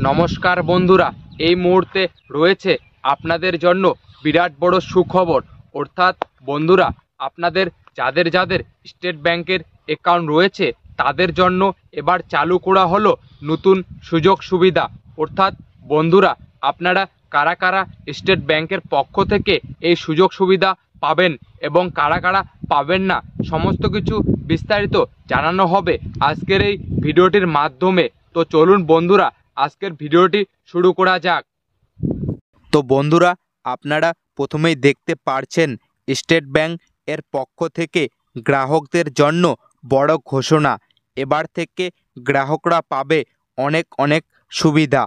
নমস্কার বন্ধুরা, এই মুহূর্তে রয়েছে আপনাদের জন্য বিরাট বড় সুখবর। অর্থাৎ বন্ধুরা, আপনাদের যাদের যাদের স্টেট ব্যাংকের অ্যাকাউন্ট রয়েছে তাদের জন্য এবার চালু করা হলো নতুন সুযোগ সুবিধা। অর্থাৎ বন্ধুরা, আপনারা কারা কারা স্টেট ব্যাংকের পক্ষ থেকে এই সুযোগ সুবিধা পাবেন এবং কারা কারা পাবেন না, সমস্ত কিছু বিস্তারিত জানানো হবে আজকের এই ভিডিওটির মাধ্যমে। তো চলুন বন্ধুরা, আজকের ভিডিওটি শুরু করা যাক। তো বন্ধুরা, আপনারা প্রথমেই দেখতে পারছেন স্টেট ব্যাংক এর পক্ষ থেকে গ্রাহকদের জন্য বড় ঘোষণা। এবার থেকে গ্রাহকরা পাবে অনেক অনেক সুবিধা।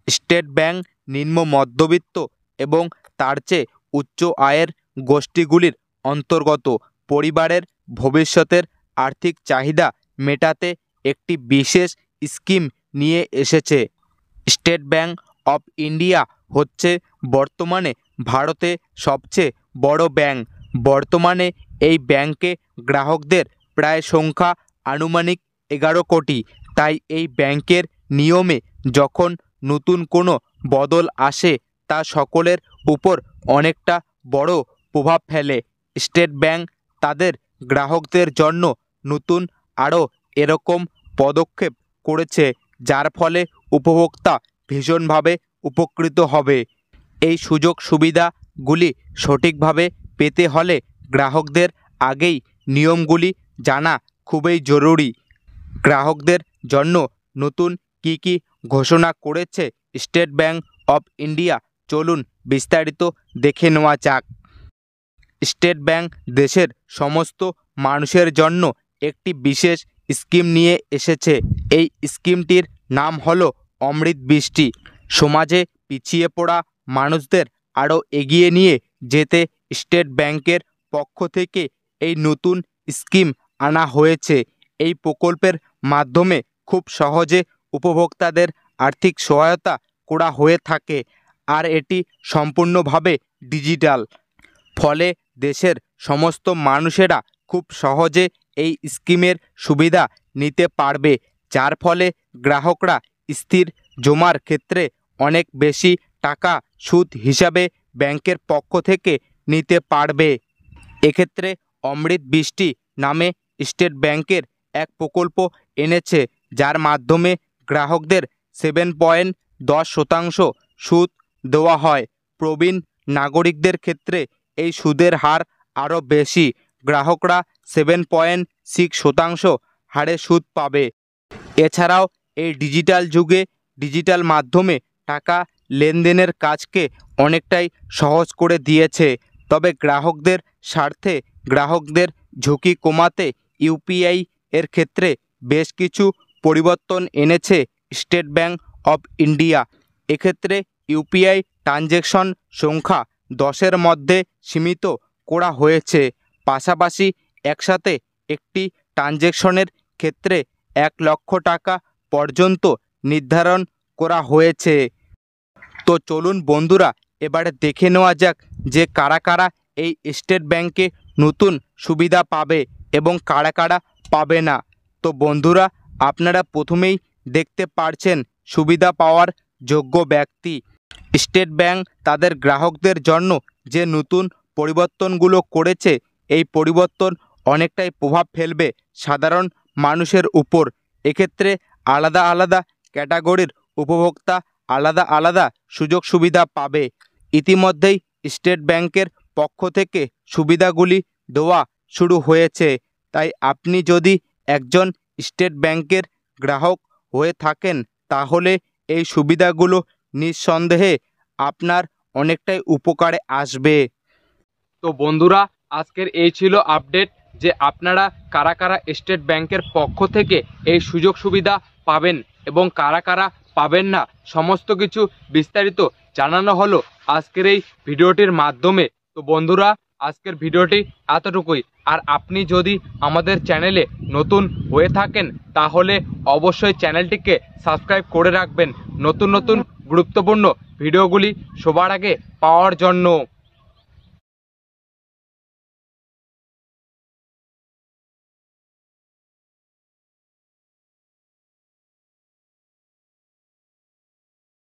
স্টেট ব্যাংক নিম্ন মধ্যবিত্ত এবং তার চেয়ে উচ্চ আয়ের গোষ্ঠীগুলির অন্তর্গত পরিবারের ভবিষ্যতের আর্থিক চাহিদা মেটাতে একটি বিশেষ স্কিম নিয়ে এসেছে। স্টেট ব্যাংক অফ ইন্ডিয়া হচ্ছে বর্তমানে ভারতে সবচেয়ে বড় ব্যাংক। বর্তমানে এই ব্যাংকে গ্রাহকদের প্রায় সংখ্যা আনুমানিক 11 কোটি। তাই এই ব্যাংকের নিয়মে যখন নতুন কোনো বদল আসে তা সকলের উপর অনেকটা বড় প্রভাব ফেলে। স্টেট ব্যাংক তাদের গ্রাহকদের জন্য নতুন আরও এরকম পদক্ষেপ করেছে, যার ফলে উপভোক্তা ভীষণভাবে উপকৃত হবে। এই সুযোগ সুবিধাগুলি সঠিকভাবে পেতে হলে গ্রাহকদের আগেই নিয়মগুলি জানা খুবই জরুরি। গ্রাহকদের জন্য নতুন কি কি ঘোষণা করেছে স্টেট ব্যাংক অফ ইন্ডিয়া, চলুন বিস্তারিত দেখে নেওয়া যাক। স্টেট ব্যাংক দেশের সমস্ত মানুষের জন্য একটি বিশেষ স্কিম নিয়ে এসেছে। এই স্কিমটির নাম হলো অমৃত বৃষ্টি। সমাজে পিছিয়ে পড়া মানুষদের আরও এগিয়ে নিয়ে যেতে স্টেট ব্যাংকের পক্ষ থেকে এই নতুন স্কিম আনা হয়েছে। এই প্রকল্পের মাধ্যমে খুব সহজে উপভোক্তাদের আর্থিক সহায়তা করা হয়ে থাকে, আর এটি সম্পূর্ণভাবে ডিজিটাল। ফলে দেশের সমস্ত মানুষেরা খুব সহজে এই স্কিমের সুবিধা নিতে পারবে, যার ফলে গ্রাহকরা স্থির জমার ক্ষেত্রে অনেক বেশি টাকা সুদ হিসাবে ব্যাংকের পক্ষ থেকে নিতে পারবে। এক্ষেত্রে অমৃত বৃষ্টি নামে স্টেট ব্যাংকের এক প্রকল্প এনেছে, যার মাধ্যমে গ্রাহকদের 7.10% সুদ দেওয়া হয়। প্রবীণ নাগরিকদের ক্ষেত্রে এই সুদের হার আরও বেশি। গ্রাহকরা 7.6% হারে সুদ পাবে। এছাড়াও এই ডিজিটাল যুগে ডিজিটাল মাধ্যমে টাকা লেনদেনের কাজকে অনেকটাই সহজ করে দিয়েছে। তবে গ্রাহকদের স্বার্থে গ্রাহকদের ঝুঁকি কমাতে ইউপিআই এর ক্ষেত্রে বেশ কিছু পরিবর্তন এনেছে স্টেট ব্যাংক অফ ইন্ডিয়া। এক্ষেত্রে ইউপিআই ট্রানজ্যাকশন সংখ্যা 10-এর মধ্যে সীমিত করা হয়েছে। পাশাপাশি একসাথে একটি ট্রানজ্যাকশনের ক্ষেত্রে 1 লক্ষ টাকা পর্যন্ত নির্ধারণ করা হয়েছে। তো চলুন বন্ধুরা, এবারে দেখে নেওয়া যাক যে কারা কারা এই স্টেট ব্যাংকে নতুন সুবিধা পাবে এবং কারা কারা পাবে না। তো বন্ধুরা, আপনারা প্রথমেই দেখতে পারছেন সুবিধা পাওয়ার যোগ্য ব্যক্তি। স্টেট ব্যাংক তাদের গ্রাহকদের জন্য যে নতুন পরিবর্তনগুলো করেছে, এই পরিবর্তন অনেকটাই প্রভাব ফেলবে সাধারণ মানুষের উপর। এক্ষেত্রে আলাদা আলাদা ক্যাটাগরির উপভোক্তা আলাদা আলাদা সুযোগ সুবিধা পাবে। ইতিমধ্যেই স্টেট ব্যাংকের পক্ষ থেকে সুবিধাগুলি দেওয়া শুরু হয়েছে। তাই আপনি যদি একজন স্টেট ব্যাংকের গ্রাহক হয়ে থাকেন, তাহলে এই সুবিধাগুলো নিঃসন্দেহে আপনার অনেকটাই উপকারে আসবে। তো বন্ধুরা, আজকের এই ছিল আপডেট যে আপনারা কারা কারা স্টেট ব্যাংকের পক্ষ থেকে এই সুযোগ সুবিধা পাবেন এবং কারা কারা পাবেন না, সমস্ত কিছু বিস্তারিত জানানো হলো আজকের এই ভিডিওটির মাধ্যমে। তো বন্ধুরা, আজকের ভিডিওটি এতটুকুই। আর আপনি যদি আমাদের চ্যানেলে নতুন হয়ে থাকেন, তাহলে অবশ্যই চ্যানেলটিকে সাবস্ক্রাইব করে রাখবেন নতুন নতুন গুরুত্বপূর্ণ ভিডিওগুলি সবার আগে পাওয়ার জন্য।